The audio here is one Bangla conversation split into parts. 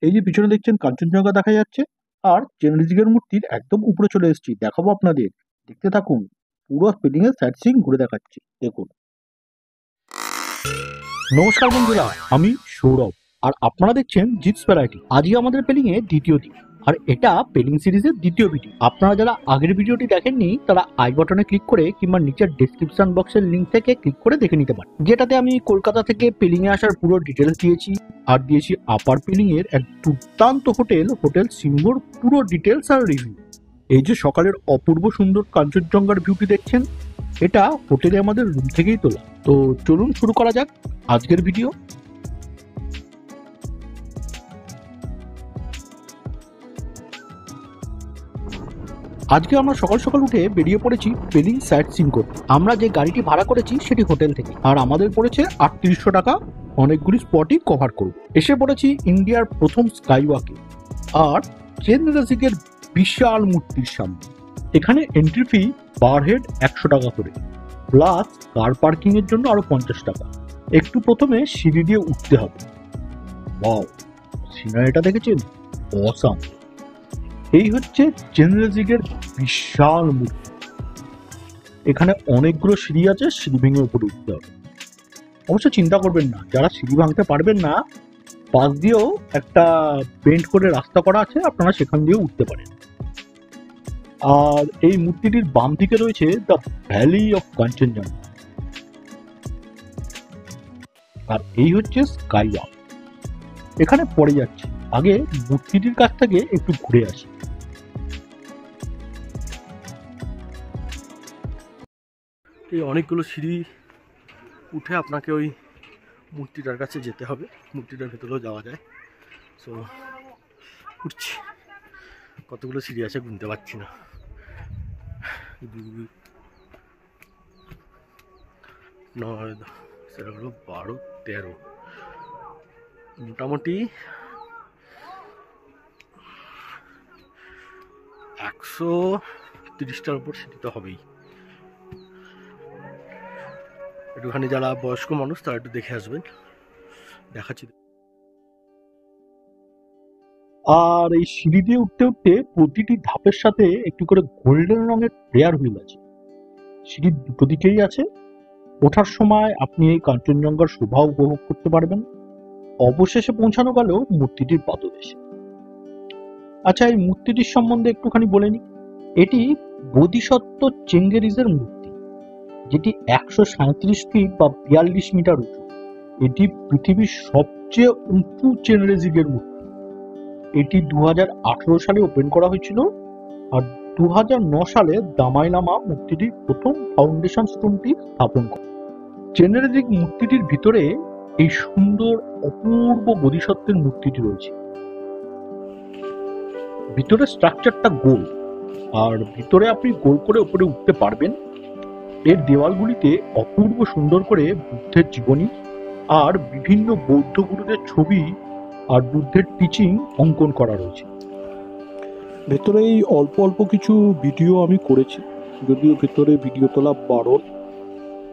এই যে পিছনে দেখছেন কাঞ্চনজঙ্ঘা দেখা যাচ্ছে, আর চেনজিগের মূর্তির একদম উপরে চলে এসেছি, দেখাবো আপনাদের। দেখতে থাকুন, পুরো স্পেলিং এর সাইট সিইং ঘুরে দেখাচ্ছি, দেখুন। নমস্কার বন্ধুরা, আমি সৌরভ, আর আপনারা দেখছেন জিৎস ভ্যারাইটি। আজই আমাদের পেলিং এর দ্বিতীয় দিন, আর এটা পেলিং সিরিজের দ্বিতীয় ভিডিও। আপনারা যারা আগের ভিডিওটি দেখেননি তারা আই বাটনে ক্লিক করে কিংবা নিচের ডেসক্রিপশন বক্সের লিংক থেকে ক্লিক করে দেখে নিতে পারেন, যেটাতে আমি কলকাতা থেকে পেলিং এ আসার পুরো ডিটেলস দিয়েছি, আর দিয়েছি আপার পেলিং এর এক দুর্দান্ত হোটেল সিম্বোর পুরো ডিটেলস আর রিভিউ। এই যে সকালের অপূর্ব সুন্দর কাঞ্চনজঙ্ঘার ভিউটি দেখছেন, এটা হোটেলে আমাদের রুম থেকেই তোলা। তো চলুন শুরু করা যাক আজকের ভিডিও। আজকে আমরা সকাল সকাল উঠে বেরিয়ে পড়েছি পেলিং সাইট সিইং করতে। আমরা যে গাড়িটি ভাড়া করেছি সেটি হোটেল থেকে, আর আমাদের পড়েছে ৩৮০০ টাকা। অনেকগুলি স্পটই কভার করব। এসে পড়েছি ইন্ডিয়ার প্রথম স্কাইওয়াকে, আর চেনরাজিকের বিশাল মূর্তির সামনে। এখানে এন্ট্রি ফি পার হেড ১০০ টাকা করে, প্লাস কার পার্কিং এর জন্য আরো ৫০ টাকা। একটু প্রথমে সিঁড়ি দিয়ে উঠতে হবে। ওয়াও, সিনারিটা দেখেছেন? অসাম। এই হচ্ছে চেনরাজিকের বিশাল মূর্তি। এখানে অনেকগুলো সিঁড়ি আছে, সিঁড়ি ভেঙে উপরে উঠতে হবে। অবশ্য চিন্তা করবেন না, যারা সিঁড়ি ভাঙতে পারবেন না, পাশ দিয়েও একটা বেন্ড করে রাস্তা করা আছে, আপনারা সেখান দিয়েও উঠতে পারেন। আর এই মূর্তিটির বাম দিকে রয়েছে দ্য ভ্যালি অফ কাঞ্চনজঙ্ঘা, আর এই হচ্ছে স্কাইওয়াক। এখানে পড়ে যাচ্ছে, আগে মূর্তিটির কাছ থেকে একটু ঘুরে আসি। এই অনেকগুলো সিঁড়ি উঠে আপনাকে ওই মূর্তিটার কাছে যেতে হবে, মূর্তিটার ভেতরেও যাওয়া যায়। সো উঠছি, কতগুলো সিঁড়ি আছে গুনতে পারছি না। 2, 9, 11, 12, 13, মোটামুটি 130টার উপর সিঁড়ি তো হবেই। একটুখানি যারা বয়স্ক মানুষ তারা একটু দেখে আসবেন, দেখাচ্ছি। আর এই সিঁড়ি দিয়ে উঠতে উঠতে প্রতিটি ধাপের সাথে একটু করে গোল্ডেন রঙের প্রেয়ার হুইল আছে, সিঁড়ির দুটো দিকেই আছে। ওঠার সময় আপনি এই কাঞ্চনজঙ্ঘার শোভা উপভোগ করতে পারবেন। অবশেষে পৌঁছানো গেল মূর্তিটির পাদদেশে। আচ্ছা, এই মূর্তিটির সম্বন্ধে একটুখানি বলে নি। এটি বোধিসত্ত্ব চেঙ্গেরিজের মূর্তি, যেটি ১৩৭ ফিট বা ৪২ মিটার উঁচু। এটি পৃথিবীর সবচেয়ে উঁচু চেনরেজিগের মূর্তি। এটি ২০১৮ সালে ওপেন করা হয়েছিল, আর ২০০৯ সালে দামাই লামা মূর্তিটির প্রথম ফাউন্ডেশন স্টোনটি স্থাপন করে। চেনরেজিক মূর্তিটির ভিতরে এই সুন্দর অপূর্ব বোধিসত্ত্বের মূর্তিটি রয়েছে। ভিতরের স্ট্রাকচারটা গোল, আর ভিতরে আপনি গোল করে উপরে উঠতে পারবেন। এর দেওয়ালগুলিতে অপূর্ব সুন্দর করে বুদ্ধের জীবনী আর বিভিন্ন বৌদ্ধ গুরুদের ছবি আর বুদ্ধের টিচিং অঙ্কন করা রয়েছে। ভেতরে এই অল্প অল্প কিছু ভিডিও আমি করেছি, যদিও ভেতরে ভিডিও তোলা বারণ,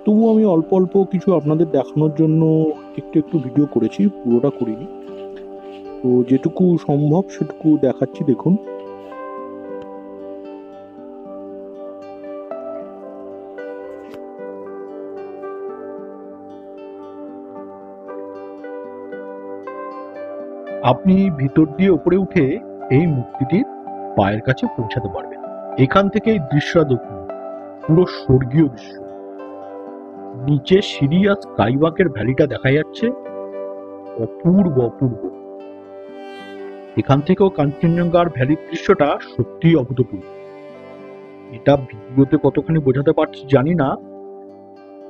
তবুও আমি অল্প অল্প কিছু আপনাদের দেখানোর জন্য একটু একটু ভিডিও করেছি, পুরোটা করিনি। তো যেটুকু সম্ভব সেটুকু দেখাচ্ছি, দেখুন। আপনি ভিতর দিয়ে উপরে উঠে এই মূর্তিটির পায়ের কাছে পৌঁছাতে পারবেন। এখান থেকে এই দৃশ্যটা দেখুন, পুরো স্বর্গীয় দৃশ্য। নিচে সিঁড়ি আর স্কাইওয়াকের ভ্যালিটা দেখা যাচ্ছে, অপূর্ব অপূর্ব। এখান থেকেও কাঞ্চনজঙ্ঘার ভ্যালির দৃশ্যটা সত্যিই অভূতপূর্ব। এটা ভিডিওতে কতখানি বোঝাতে পারছি জানি না,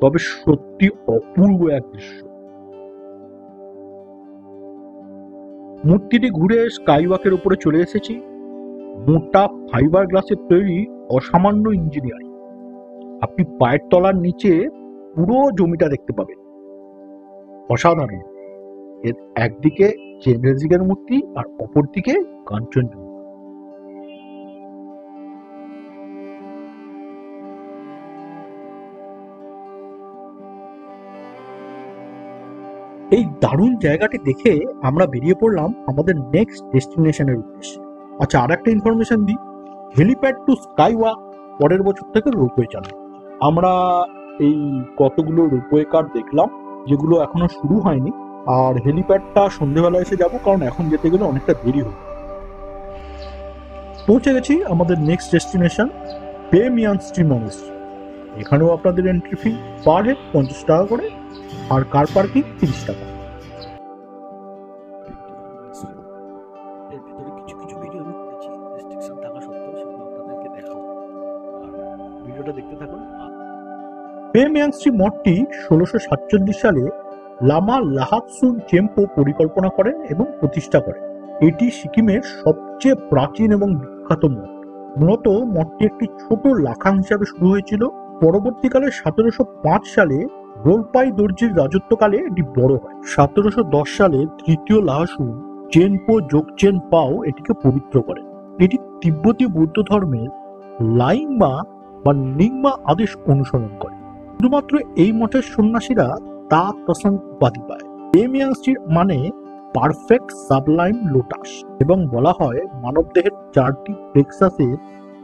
তবে সত্যি অপূর্ব এক দৃশ্য। মূর্তিটি ঘুরে স্কাইওয়াকের উপরে চলে এসেছি। মোটা ফাইবার গ্লাসের তৈরি অসামান্য ইঞ্জিনিয়ারিং। আপনি পায়ের তলার নিচে পুরো জমিটা দেখতে পাবেন, অসাধারণ। এর একদিকে চেনরেজিকের মূর্তি আর অপরদিকে কাঞ্চনজঙ্ঘা। এই দারুণ জায়গাটি দেখে আমরা বেরিয়ে পড়লাম আমাদের নেক্সট ডেস্টিনেশনের উদ্দেশ্যে। আচ্ছা, আর একটা ইনফরমেশন দিই, হেলিপ্যাড টু স্কাই ওয়াক পরের বছর থেকে রোপওয়ে চালু। আমরা এই কতগুলো রোপওয়ে কার দেখলাম যেগুলো এখনো শুরু হয়নি, আর হেলিপ্যাডটা সন্ধ্যেবেলা এসে যাব, কারণ এখন যেতে গেলে অনেকটা দেরি হবে। পৌঁছে গেছি আমাদের নেক্সট ডেস্টিনেশন বেমিয়ানস্ট্রি মনেস্ট্রি। এখানেও আপনাদের এন্ট্রি ফি পার হেড 50 টাকা করে, আর কার পার্কিং 30 টাকা। এর ভিতরে কিছু কিছু ভিডিও আমি করেছি, রেস্ট্রিকশন থাকা সত্ত্বেও সেগুলো আপনাদেরকে দেখাবো, ভিডিওটা দেখতে থাকুন। বেমিয়ানস্ট্রি মঠটি 1647 সালে লামা লাহাতসুন চেম্পো পরিকল্পনা করেন এবং প্রতিষ্ঠা করেন। এটি সিকিমের সবচেয়ে প্রাচীন এবং বিখ্যাত মঠ। মূলত মঠটি একটি ছোট লাখাং হিসাবে শুরু হয়েছিল। পরবর্তীকালে 1705 সালে রোলপাই দর্জির রাজত্বকালে এটি বড় হয়। 1710 সালে তৃতীয় লাহাসুন চেনপো যোগচেন পাও এটিকে পবিত্র করেন। এটি তিব্বতী বৌদ্ধ ধর্মের লাইংমা বা নিংমা আদেশ অনুসরণ করে। শুধুমাত্র এই মঠের সন্ন্যাসীরা তা তসং উপাধি পায়। বেমিয়ানস্ট্রি মানে পারফেক্ট সাবলাইম লোটাস, এবং বলা হয় মানবদেহের 4টি প্লেক্সাসের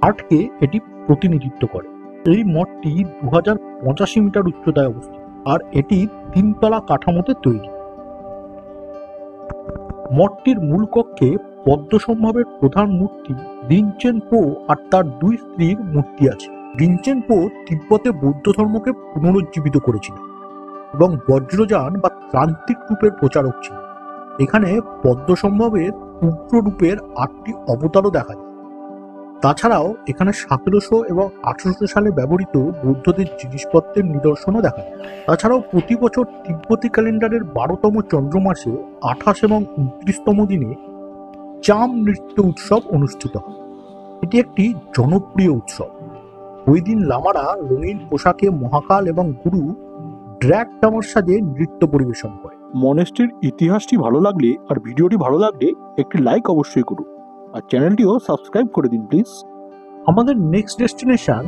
আর্টকে এটি প্রতিনিধিত্ব করে। এই মঠটি 2085 মিটার উচ্চতায় অবস্থিত, আর এটি 3 তলা কাঠামোতে তৈরি। মঠটির মূল কক্ষে পদ্মসম্ভবের প্রধান মূর্তি রিনচেন পো আর তার 2 স্ত্রীর মূর্তি আছে। রিনচেন পো তিব্বতে বৌদ্ধ ধর্মকে পুনরুজ্জীবিত করেছিলেন এবং বজ্রযান বা তান্ত্রিক রূপের প্রচারক ছিলেন। এখানে পদ্মসম্ভবের উগ্র রূপের 8টি অবতারও দেখা যায়। তাছাড়াও এখানে 1700 এবং 1800 সালে ব্যবহৃত বৌদ্ধদের জিনিসপত্রের নিদর্শনও দেখা যায়। তাছাড়াও প্রতি বছর তিব্বতী ক্যালেন্ডারের 12তম চন্দ্র মাসে 28 এবং 29তম দিনে চাম নৃত্য উৎসব অনুষ্ঠিত হয়। এটি একটি জনপ্রিয় উৎসব। ওই দিন লামারা রঙিন পোশাকে মহাকাল এবং গুরু ড্র্যাগ টামার সাজে নৃত্য পরিবেশন করে। মনেস্ট্রির ইতিহাসটি ভালো লাগলে আর ভিডিওটি ভালো লাগলে একটি লাইক অবশ্যই করুন, আর চ্যানেলটিও সাবস্ক্রাইব করে দিন প্লিজ। আমাদের নেক্সট ডেস্টিনেশন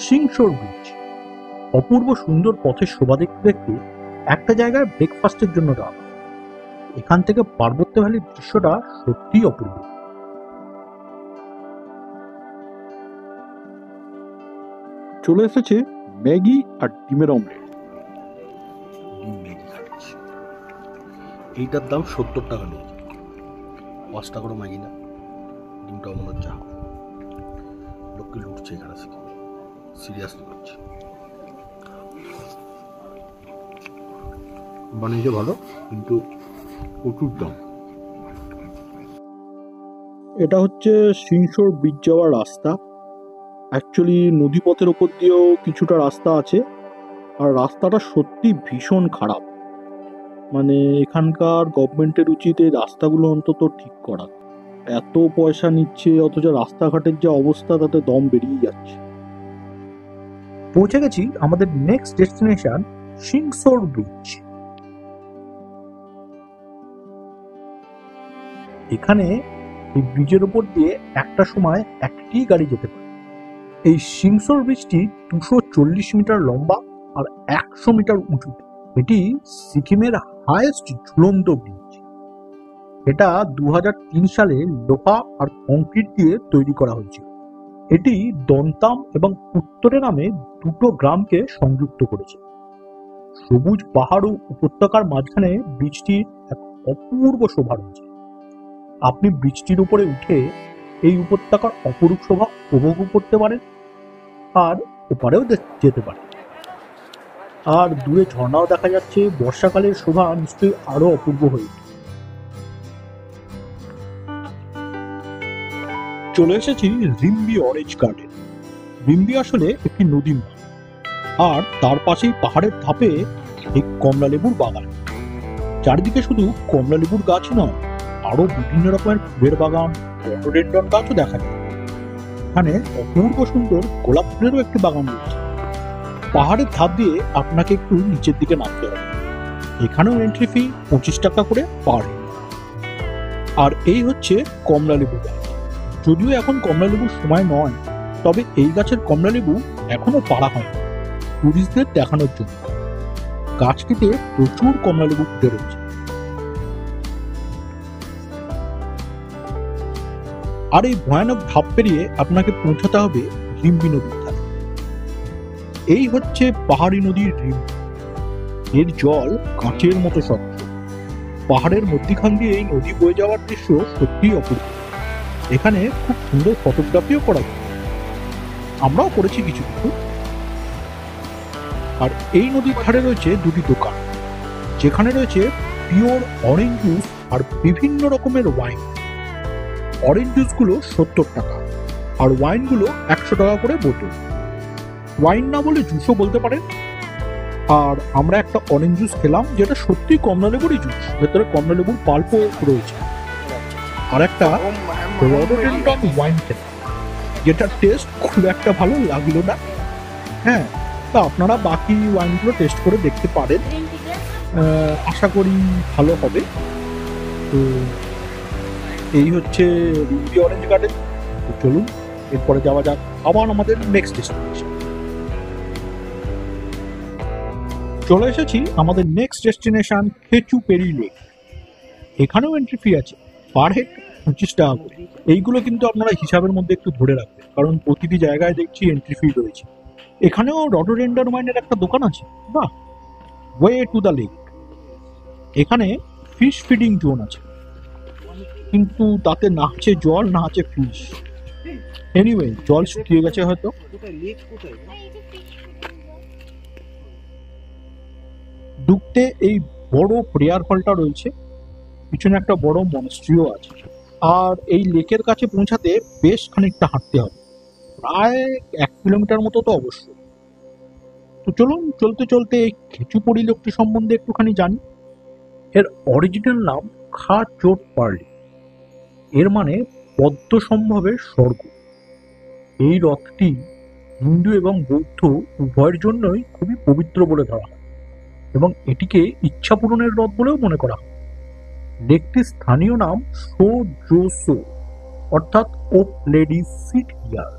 সিংশোর ব্রিজ। অপূর্ব সুন্দর পথের শোভা দেখতে দেখতে একটা জায়গায় ব্রেকফাস্টের জন্য যাওয়া। এখান থেকে পার্বত্য ভ্যালির দৃশ্যটা সত্যিই অপূর্ব। চলে এসেছে ম্যাগি আর ডিমের অমলেট। এইটার দাম 70 টাকা নিয়েছে। 5 টাকা করে ম্যাগি না, ডিমটা মনে হচ্ছে লোককে লুটছে এখানে, সিরিয়াসলি করছে। বানিয়েছে ভালো, কিন্তু প্রচুর দাম। এটা হচ্ছে সিংশোর ব্রিজ যাওয়ার রাস্তা। অ্যাকচুয়ালি নদীপথের ওপর দিয়েও কিছুটা রাস্তা আছে, আর রাস্তাটা সত্যি ভীষণ খারাপ। মানে এখানকার গভর্নমেন্টের উচিত এই রাস্তাগুলো অন্তত ঠিক করা। এত পয়সা নিচ্ছে, অথচ রাস্তাঘাটের যে অবস্থা তাতে দম বেরিয়ে যাচ্ছে। পৌঁছে গেছি আমাদের নেক্সট ডেস্টিনেশন সিংশোর ব্রিজ। এখানে এই ব্রিজের উপর দিয়ে একটা সময় একটি গাড়ি যেতে পারে। এই সিংশোর ব্রিজটি 240 মিটার লম্বা আর 100 মিটার উঁচু। এটি সিকিমের হাইয়েস্ট ঝুলন্ত ব্রিজ। এটা 2003 সালে লোহা আর কংক্রিট দিয়ে তৈরি করা হয়েছিল। এটি দন্তাম এবং উত্তরে নামে 2টো গ্রামকে সংযুক্ত করেছে। সবুজ পাহাড় ও উপত্যকার মাঝখানে ব্রিজটির এক অপূর্ব শোভা রয়েছে। আপনি ব্রিজটির উপরে উঠে এই উপত্যকার অপরূপ শোভা উপভোগ করতে পারেন, আর ওপারেও যেতে পারেন। আর দূরে ঝর্ণাও দেখা যাচ্ছে। বর্ষাকালের শোভা নিশ্চয়ই আরো অপূর্ব হয়ে ওঠে। চলে এসেছি রিম্বি অরেঞ্জ গার্ডেন। রিম্বি আসলে একটি নদী মাঠ, আর তার পাশেই পাহাড়ের ধাপে এক কমলা লেবুর বাগান। চারিদিকে শুধু কমলা লেবুর গাছ নয়, আরো বিভিন্ন রকমের ফুলের বাগান, রডোডেন্ড্রন গাছও দেখা যায়। এখানে অপূর্ব সুন্দর গোলাপ ফুলেরও একটি বাগান রয়েছে। পাহাড়ের ধাপ দিয়ে আপনাকে একটু নিচের দিকে নামতে হবে। এখানেও এন্ট্রি ফি 25 টাকা করে পার হেড। আর এই হচ্ছে কমলা লেবু গাছ। যদিও এখন কমলা লেবুর সময় নয়, তবে এই গাছের কমলা লেবু এখনো পাড়া হয়নি, টুরিস্টদের দেখানোর জন্য। গাছটিতে প্রচুর কমলা লেবু ফুটে রয়েছে। আর এই ভয়ানক ধাপ পেরিয়ে আপনাকে পৌঁছাতে হবে রিম্বি নদীর ধারে। এই হচ্ছে পাহাড়ি নদীর রিম্বি। এর জল কাঁচের মতো স্বচ্ছ। পাহাড়ের মধ্যখান দিয়ে এই নদী বয়ে যাওয়ার দৃশ্য সত্যিই অপূর্ব। এখানে খুব সুন্দর ফটোগ্রাফিও করা যায়, আমরাও করেছি কিছু কিছু। আর এই নদীর ধারে রয়েছে দুটি দোকান, যেখানে রয়েছে পিওর অরেঞ্জ জুস আর বিভিন্ন রকমের ওয়াইন। অরেঞ্জ জুসগুলো 70 টাকা আর ওয়াইনগুলো 100 টাকা করে বোতল। ওয়াইন না বলে জুসও বলতে পারেন। আর আমরা একটা অরেঞ্জ জুস খেলাম, যেটা সত্যি কমলালেবুরই জুস, ভেতরে কমলালেবুর পাল্পও রয়েছে। আর একটা রডোডেন্ড্রন ওয়াইন খেলাম, যেটা টেস্ট খুব একটা ভালো লাগলো না। হ্যাঁ, তা আপনারা বাকি ওয়াইনগুলো টেস্ট করে দেখতে পারেন, আশা করি ভালো হবে। তো এই হচ্ছে রিম্বি অরেঞ্জ গার্ডেন। তো চলুন এরপরে যাওয়া যাক আবার আমাদের নেক্সট ডেস্টিনেশন। চলে এসেছি আমাদের নেক্সট ডেস্টিনেশন খেচুপেরি লেক। এখানেও এন্ট্রি ফি আছে, পার হেড 25 টাকা করে। এইগুলো কিন্তু আপনারা হিসাবের মধ্যে একটু ধরে রাখবেন, কারণ প্রতিটি জায়গায় দেখছি এন্ট্রি ফি রয়েছে। এখানেও রডোডেন্ড্রন ওয়াইনের একটা দোকান আছে। বাহ, ওয়ে টু দ্য লেক। এখানে ফিশ ফিডিং জোন আছে, কিন্তু তাতে না আছে জল না আছে ফিশ। এনিওয়ে, জল শুকিয়ে গেছে হয়তো। ঢুকতে এই বড় প্রেয়ার হলটা রয়েছে, পিছনে একটা বড় মনস্ট্রিও আছে। আর এই লেকের কাছে পৌঁছাতে বেশ খানিকটা হাঁটতে হবে, প্রায় 1 কিলোমিটার মতো তো অবশ্যই। তো চলুন চলতে চলতে এই খেচুপেরি লেকটি সম্বন্ধে একটুখানি জানি। এর অরিজিনাল নাম খা চোট পার্লি। এর মানে পদ্ম সম্ভবের স্বর্গ। এই হ্রদটি হিন্দু এবং বৌদ্ধ উভয়ের জন্যই খুবই পবিত্র বলে ধরা হয় এবং এটিকে ইচ্ছা পূরণের হ্রদ বলেও মনে করা হয়। লেকটির স্থানীয় নাম সোজোসো, অর্থাৎ ওক লেডি সিট হিয়ার।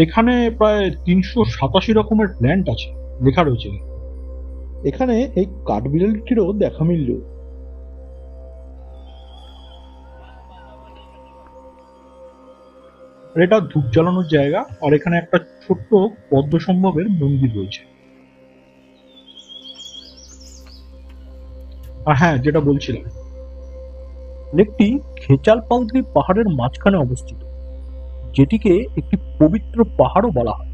এখানে প্রায় 387 রকমের প্ল্যান্ট আছে লেখা রয়েছে। এখানে এই কাঠবিড়ালিটিরও দেখা মিলল। এটা ধূপ জ্বালানোর জায়গা, আর এখানে একটা ছোট্ট পদ্ম সম্ভবের মন্দির রয়েছে। আর হ্যাঁ, যেটা বলছিলাম, লেকটি খেচালপালদ্রি পাহাড়ের মাঝখানে অবস্থিত, যেটিকে একটি পবিত্র পাহাড়ও বলা হয়।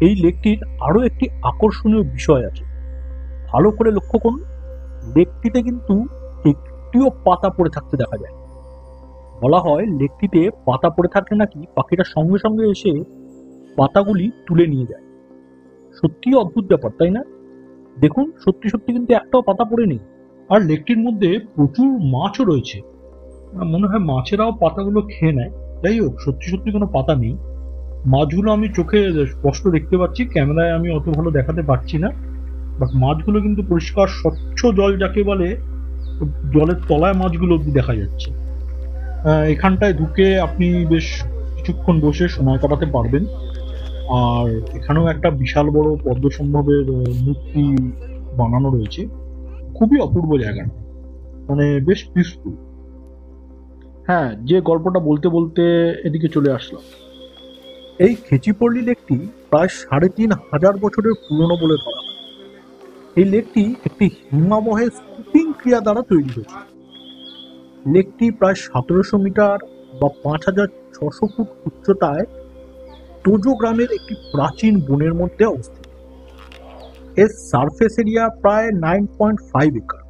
এই লেকটির আরো একটি আকর্ষণীয় বিষয় আছে, ভালো করে লক্ষ্য করুন। লেকটিতে কিন্তু একটিও পাতা পড়ে থাকতে দেখা যায়। বলা হয় লেকটিতে পাতা পড়ে থাকলে নাকি পাখিরা সঙ্গে সঙ্গে এসে পাতাগুলি তুলে নিয়ে যায়। সত্যি অদ্ভুত ব্যাপার, তাই না? দেখুন, সত্যি সত্যি কিন্তু একটাও পাতা পড়ে নেই। আর লেকটির মধ্যে প্রচুর মাছও রয়েছে, মনে হয় মাছেরাও পাতাগুলো খেয়ে নেয়। যাই হোক, সত্যি সত্যি কোনো পাতা নেই। মাছগুলো আমি চোখে স্পষ্ট দেখতে পাচ্ছি, ক্যামেরায় আমি অত ভালো দেখাতে পারছি না, বাট মাছগুলো কিন্তু পরিষ্কার স্বচ্ছ জল যাকে বলে, জলের তলায় মাছগুলো অব্দি দেখা যাচ্ছে। এখানটায় ঢুকে আপনি বেশ কিছুক্ষণ বসে সময় কাটাতে পারবেন। আর এখানেও একটা বিশাল বড় পদ্ম সম্ভবের মূর্তি বানানো রয়েছে। খুবই অপূর্ব জায়গাটা, মানে বেশ পিসফুল। হ্যাঁ, যে গল্পটা বলতে বলতে এদিকে চলে আসলাম। এই খেচিপল্লি লেকটি প্রায় 3500 বছরের পুরনো বলে ধরা হয়। এই লেকটি একটি হিমাবহের স্কুপিং ক্রিয়া দ্বারা তৈরি হয়েছে। লেকটি প্রায় 1700 মিটার বা 5600 ফুট উচ্চতায় তোজো গ্রামের একটি প্রাচীন বনের মধ্যে অবস্থিত। এর সারফেস এরিয়া প্রায় 9.5 একর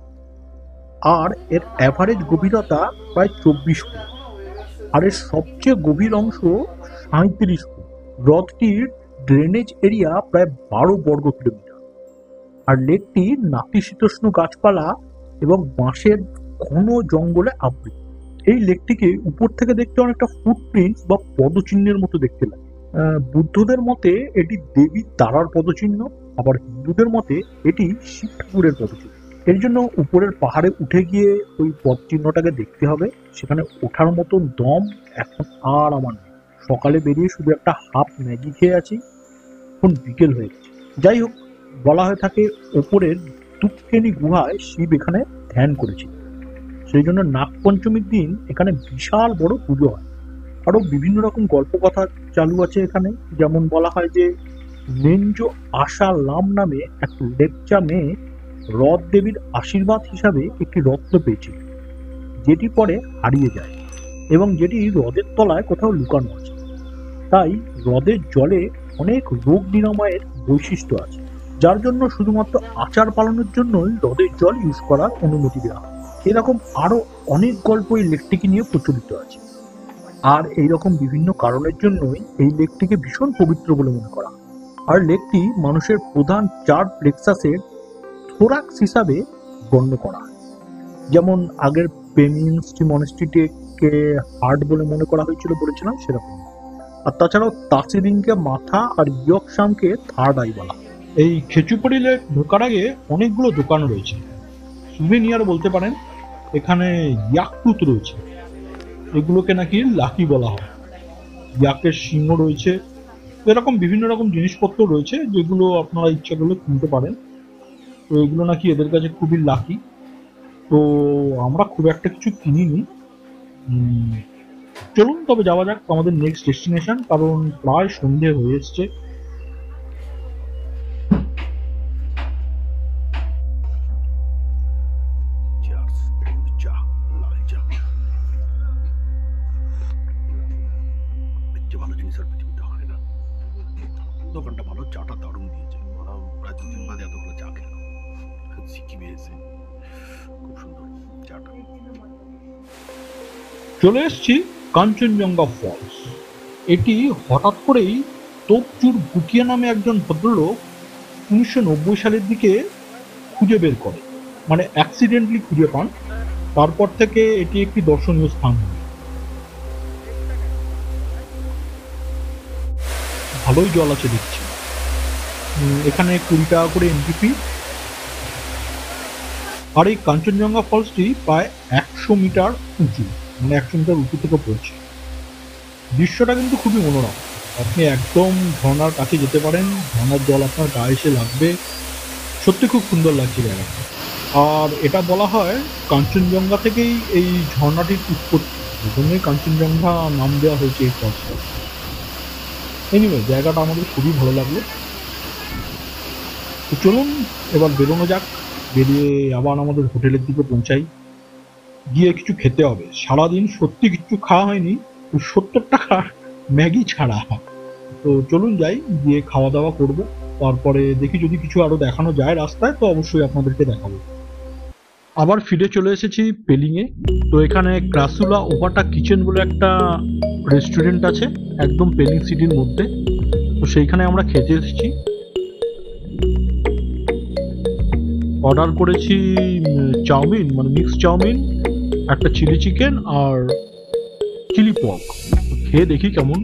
আর এর অ্যাভারেজ গভীরতা প্রায় 24 ফুট, আর এর সবচেয়ে গভীর অংশ 37 ফুট। হ্রদটির ড্রেনেজ এরিয়া প্রায় 12 বর্গ কিলোমিটার। আর লেকটি নাতিশীতোষ্ণ গাছপালা এবং বাঁশের ঘন জঙ্গলে আবৃত। এই লেকটিকে উপর থেকে দেখতে অনেকটা ফুটপ্রিন্টস বা পদচিহ্নের মতো দেখতে লাগে। বুদ্ধদের মতে এটি দেবী তারার পদচিহ্ন, আবার হিন্দুদের মতে এটি শিব ঠাকুরের পদচিহ্ন। এর জন্য উপরের পাহাড়ে উঠে গিয়ে ওই পদচিহ্নটাকে দেখতে হবে। সেখানে ওঠার মতন দম এখন আর আমার নেই। সকালে বেরিয়ে শুধু একটা হাফ ম্যাগি খেয়ে আছি, এখন বিকেল হয়ে গেছে। যাই হোক, বলা হয়ে থাকে ওপরের তুপকেনি গুহায় শিব এখানে ধ্যান করেছিল, সেই জন্য নাগপঞ্চমীর দিন এখানে বিশাল বড় পুজো হয়। আরো বিভিন্ন রকম গল্প কথা চালু আছে এখানে। যেমন বলা হয় যে নেঞ্জো আশা লাম নামে এক লেপচা মেয়ে হ্রদ দেবীর আশীর্বাদ হিসাবে একটি রত্ন পেয়েছিল, যেটি পরে হারিয়ে যায় এবং যেটি হ্রদের তলায় কোথাও লুকানো আছে। তাই হ্রদের জলে অনেক রোগ নিরাময়ের বৈশিষ্ট্য আছে, যার জন্য শুধুমাত্র আচার পালনের জন্যই হ্রদের জল ইউজ করার অনুমতি দেওয়া হয়। এরকম আরো অনেক গল্প এই লেকটিকে নিয়ে প্রচলিত আছে, আর এইরকম বিভিন্ন কারণের জন্যই এই লেকটিকে ভীষণ পবিত্র বলে মনে করা হয়। আর লেকটি মানুষের প্রধান 4 প্লেক্সাসের থোরাক্স হিসাবে গণ্য করা হয়। যেমন আগের পেমিন্সটি মনেস্ট্রিটিকে হার্ট বলে মনে করা হয়েছিল বলেছিলাম, সেরকম। আর তাছাড়াও তাসিরিংকে মাথা আর ইয়কশামকে থার্ড আই বলা হয়। এই খেচুপড়ি লেক ঢোকার আগে অনেকগুলো দোকান রয়েছে, সুভেনিয়ার বলতে পারেন। এখানে ইয়াকটুথ রয়েছে, এগুলোকে নাকি লাকি বলা হয়। ইয়াকের সিংহ রয়েছে, এরকম বিভিন্ন রকম জিনিসপত্র রয়েছে যেগুলো আপনারা ইচ্ছা করলে কিনতে পারেন। তো এগুলো নাকি এদের কাছে খুবই লাকি। তো আমরা খুব একটা কিছু কিনিনি। চলুন তবে যাওয়া যাক আমাদের নেক্সট ডেস্টিনেশন, কারণ প্রায় সন্ধে হয়ে এসছে। ভালো জিনিস আর পৃথিবীতে হয় না। দোকানটা ভালো, চাটা দারুণ দিয়েছে। প্রায় 2 দিন বাদে এতগুলো চা খেলাম সিকিমে এসে, খুব সুন্দর চাটা। চলে এসছি কাঞ্চনজঙ্ঘা ফলস। এটি হঠাৎ করেই তোপচুর বুকিয়া নামে একজন ভদ্রলোক 1990 সালের দিকে খুঁজে বের করে, মানে অ্যাক্সিডেন্টলি খুঁজে পান। তারপর থেকে এটি একটি দর্শনীয় স্থান। ভালোই জল আছে দেখছি। এখানে 20 টাকা করে এন্ট্রি ফি। আর এই কাঞ্চনজঙ্ঘা ফলসটি প্রায় 100 মিটার উঁচু, মানে 100 মিটার উঁচু থেকে পড়ছে। দৃশ্যটা কিন্তু খুবই মনোরম। আপনি একদম ঝর্ণার কাছে যেতে পারেন, ঝর্ণার জল আপনার গায়ে এসে লাগবে। সত্যি খুব সুন্দর লাগছে জায়গাটা। আর এটা বলা হয় কাঞ্চনজঙ্ঘা থেকেই এই ঝর্ণাটির উৎপত্তি, এই জন্যই কাঞ্চনজঙ্ঘা নাম দেওয়া হয়েছে এই ফলসটা। এনিওয়ে, জায়গাটা আমাদের খুবই ভালো লাগলো। তো চলুন এবার বেরোনো যাক, বেরিয়ে আবার আমাদের হোটেলের দিকে পৌঁছাই। গিয়ে কিছু খেতে হবে। সারাদিন সত্যি কিছু খাওয়া হয়নি, 70 টাকার ম্যাগি ছাড়া। তো চলুন যাই, গিয়ে খাওয়া দাওয়া করব। তারপরে দেখি যদি কিছু আরো দেখানো যায় রাস্তায়, তো অবশ্যই আপনাদেরকে দেখাবো। আবার ফিরে চলে এসেছি পেলিংয়ে। তো এখানে ক্রাসুলা ওভাটা কিচেন বলে একটা রেস্টুরেন্ট আছে একদম পেলিং সিটির মধ্যে। তো সেইখানে আমরা খেতে এসেছি। অর্ডার করেছি চাউমিন, মানে মিক্স চাউমিন, একটা চিলি চিকেন আর চিলি পর্ক। খেয়ে দেখি কেমন।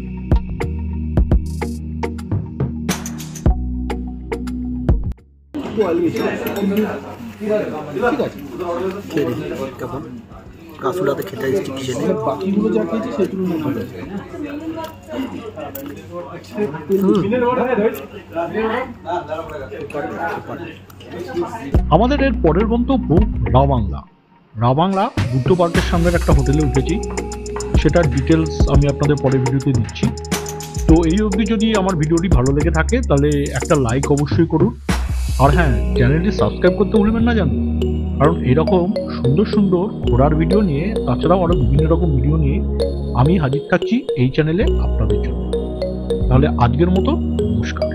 কেমন কাসুলাতে খেতে এসেছি কিচেনে। বাকিগুলো যা খেয়েছি সেগুলো আমাদের এর পরের গন্তব্য রাওবাংলা। রাওবাংলা বুদ্ধ পার্কের সামনের একটা হোটেলে উঠেছি, সেটার ডিটেলস আমি আপনাদের পরের ভিডিওতে দিচ্ছি। তো এই অবধি যদি আমার ভিডিওটি ভালো লেগে থাকে তাহলে একটা লাইক অবশ্যই করুন। আর হ্যাঁ, চ্যানেলটি সাবস্ক্রাইব করতে ভুলবেন না যেন, কারণ এরকম সুন্দর সুন্দর ঘোরার ভিডিও নিয়ে, তাছাড়াও আরও বিভিন্ন রকম ভিডিও নিয়ে আমি হাজির থাকছি এই চ্যানেলে আপনাদের জন্য। তাহলে আজকের মতো নমস্কার।